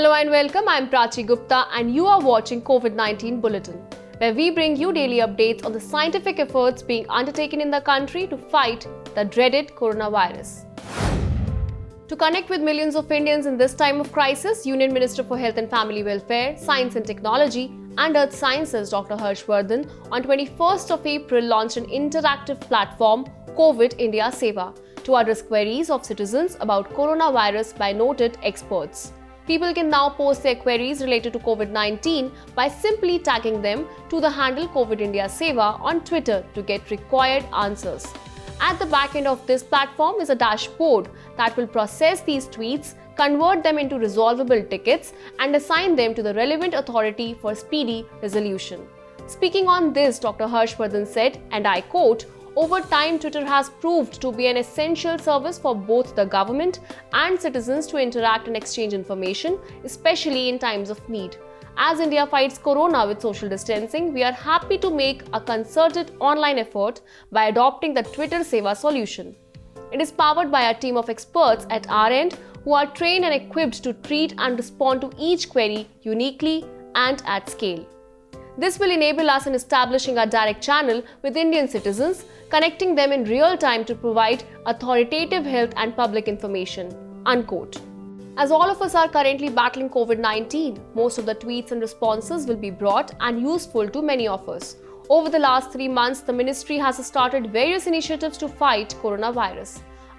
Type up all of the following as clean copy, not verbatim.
Hello and welcome, I'm Prachi Gupta and you are watching COVID-19 Bulletin, where we bring you daily updates on the scientific efforts being undertaken in the country to fight the dreaded coronavirus. To connect with millions of Indians in this time of crisis, Union Minister for Health and Family Welfare, Science and Technology and Earth Sciences Dr. Harshvardhan on 21st of April launched an interactive platform, COVID India Seva, to address queries of citizens about coronavirus by noted experts. People can now post their queries related to COVID-19 by simply tagging them to the handle COVID India Seva on Twitter to get required answers. At the back end of this platform is a dashboard that will process these tweets, convert them into resolvable tickets, and assign them to the relevant authority for speedy resolution. Speaking on this, Dr. Harshvardhan said, and I quote, "Over time, Twitter has proved to be an essential service for both the government and citizens to interact and exchange information, especially in times of need. As India fights corona with social distancing, we are happy to make a concerted online effort by adopting the Twitter Seva solution. It is powered by a team of experts at our end who are trained and equipped to treat and respond to each query uniquely and at scale. This will enable us in establishing a direct channel with Indian citizens, connecting them in real time to provide authoritative health and public information." Unquote. As all of us are currently battling COVID-19, most of the tweets and responses will be broad and useful to many of us. Over the last 3 months, the ministry has started various initiatives to fight coronavirus.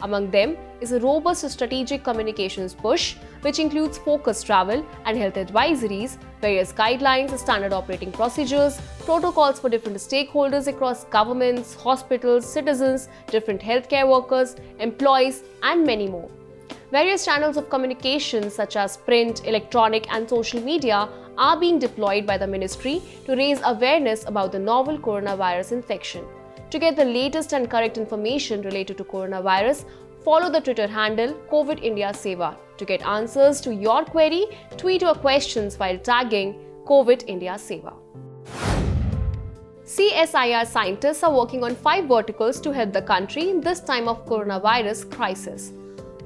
Among them is a robust strategic communications push, which includes focused travel and health advisories, various guidelines, standard operating procedures, protocols for different stakeholders across governments, hospitals, citizens, different healthcare workers, employees, and many more. Various channels of communication such as print, electronic, and social media are being deployed by the ministry to raise awareness about the novel coronavirus infection. To get the latest and correct information related to coronavirus, follow the Twitter handle COVID India Seva. To get answers to your query, tweet your questions while tagging COVID India Seva. CSIR scientists are working on 5 verticals to help the country in this time of coronavirus crisis.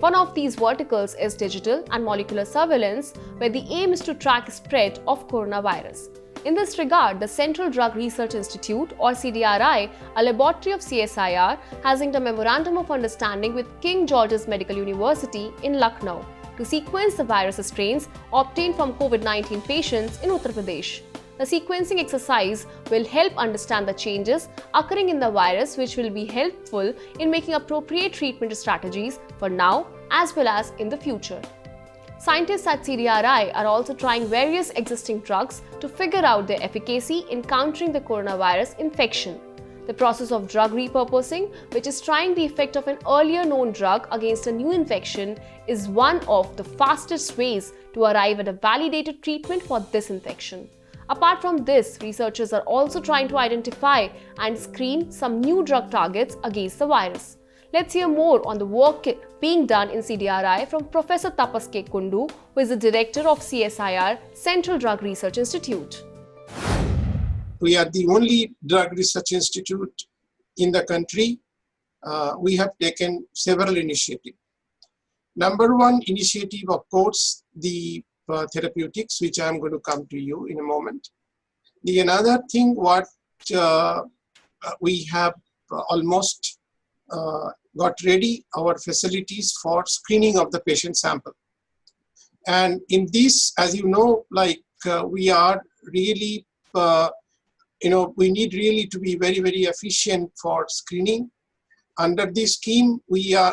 One of these verticals is digital and molecular surveillance, where the aim is to track spread of coronavirus. In this regard, the Central Drug Research Institute, or CDRI, a laboratory of CSIR, has inked a memorandum of understanding with King George's Medical University in Lucknow to sequence the virus strains obtained from COVID-19 patients in Uttar Pradesh. The sequencing exercise will help understand the changes occurring in the virus, which will be helpful in making appropriate treatment strategies for now as well as in the future. Scientists at CDRI are also trying various existing drugs to figure out their efficacy in countering the coronavirus infection. The process of drug repurposing, which is trying the effect of an earlier known drug against a new infection, is one of the fastest ways to arrive at a validated treatment for this infection. Apart from this, researchers are also trying to identify and screen some new drug targets against the virus. Let's hear more on the work being done in CDRI from Professor Tapas K. Kundu, who is the director of CSIR, Central Drug Research Institute. We are the only drug research institute in the country. We have taken several initiatives. Number one initiative, of course, the therapeutics, which I am going to come to you in a moment. The another thing what we have almost got ready our facilities for screening of the patient sample. And in this, as you know, we are really, we need really to be very, very efficient for screening. Under this scheme,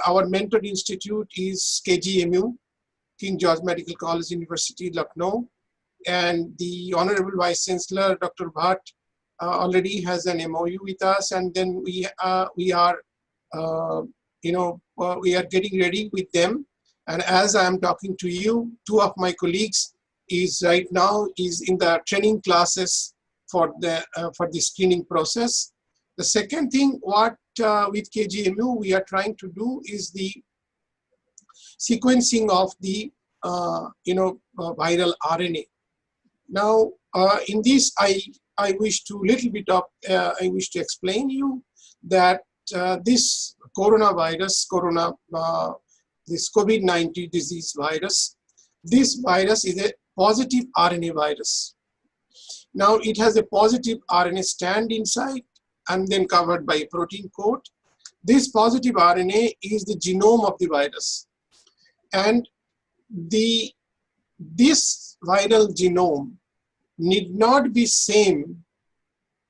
our mentored institute is KGMU, King George Medical College, University, Lucknow. And the Honorable Vice Chancellor, Dr. Bhatt, already has an MOU with us. And then we are getting ready with them. And as I am talking to you, 2 of my colleagues is right now in the training classes for the screening process. The second thing with KGMU we are trying to do is the sequencing of the viral RNA. Now, in this, I wish to explain you that this coronavirus, this COVID-19 disease virus, this virus is a positive RNA virus. Now it has a positive RNA strand inside and then covered by a protein coat. This positive RNA is the genome of the virus. And this viral genome need not be same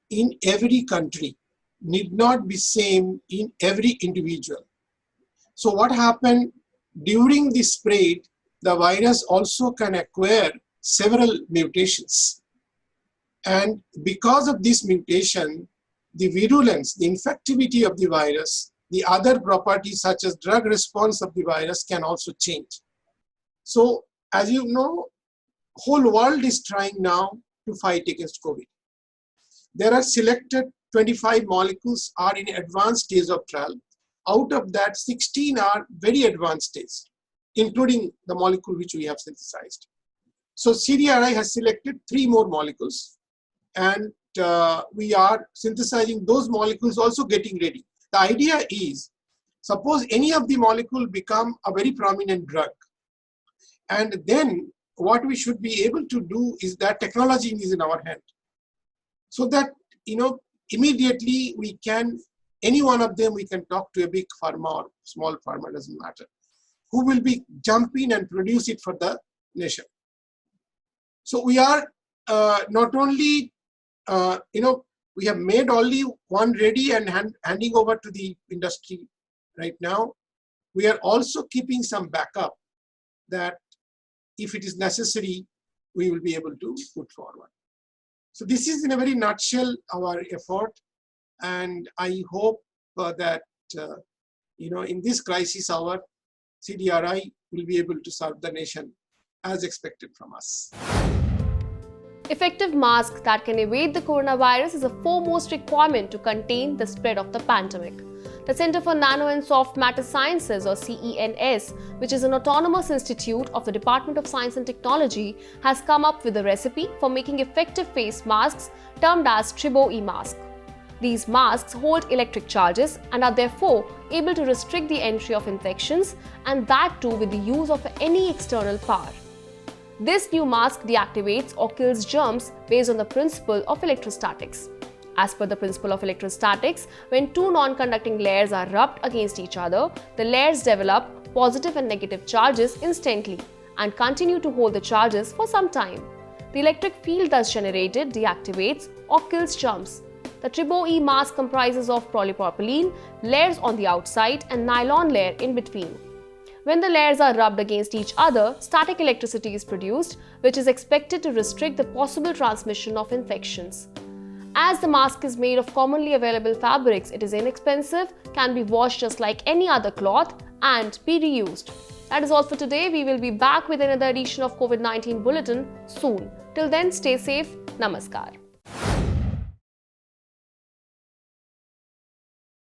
in every country, need not be same in every individual. So what happened during the spread, the virus also can acquire several mutations. And because of this mutation, the virulence, the infectivity of the virus, the other properties such as drug response of the virus can also change. So as you know, whole world is trying now to fight against COVID. There are selected 25 molecules are in advanced stage of trial. Out of that, 16 are very advanced stage, including the molecule which we have synthesized. So CDRI has selected 3 more molecules, and we are synthesizing those molecules, also getting ready. The idea is, suppose any of the molecule become a very prominent drug, and then what we should be able to do is that technology is in our hand. So that, immediately we can, any one of them, we can talk to a big pharma or small pharma, doesn't matter, who will be jump in and produce it for the nation. So we are not only, we have made only one ready and handing over to the industry right now. We are also keeping some backup that if it is necessary, we will be able to put forward. So this is in a very nutshell our effort, and I hope that in this crisis hour, CDRI will be able to serve the nation as expected from us. Effective masks that can evade the coronavirus is a foremost requirement to contain the spread of the pandemic. The Center for Nano and Soft Matter Sciences, or CENS, which is an autonomous institute of the Department of Science and Technology, has come up with a recipe for making effective face masks termed as Tribo-E mask. These masks hold electric charges and are therefore able to restrict the entry of infections, and that too with the use of any external power. This new mask deactivates or kills germs based on the principle of electrostatics. As per the principle of electrostatics, when 2 non-conducting layers are rubbed against each other, the layers develop positive and negative charges instantly and continue to hold the charges for some time. The electric field thus generated deactivates or kills germs. The Tribo-E mask comprises of polypropylene layers on the outside and nylon layer in between. When the layers are rubbed against each other, static electricity is produced, which is expected to restrict the possible transmission of infections. As the mask is made of commonly available fabrics, it is inexpensive, can be washed just like any other cloth, and be reused. That is all for today. We will be back with another edition of COVID-19 Bulletin soon. Till then, stay safe. Namaskar.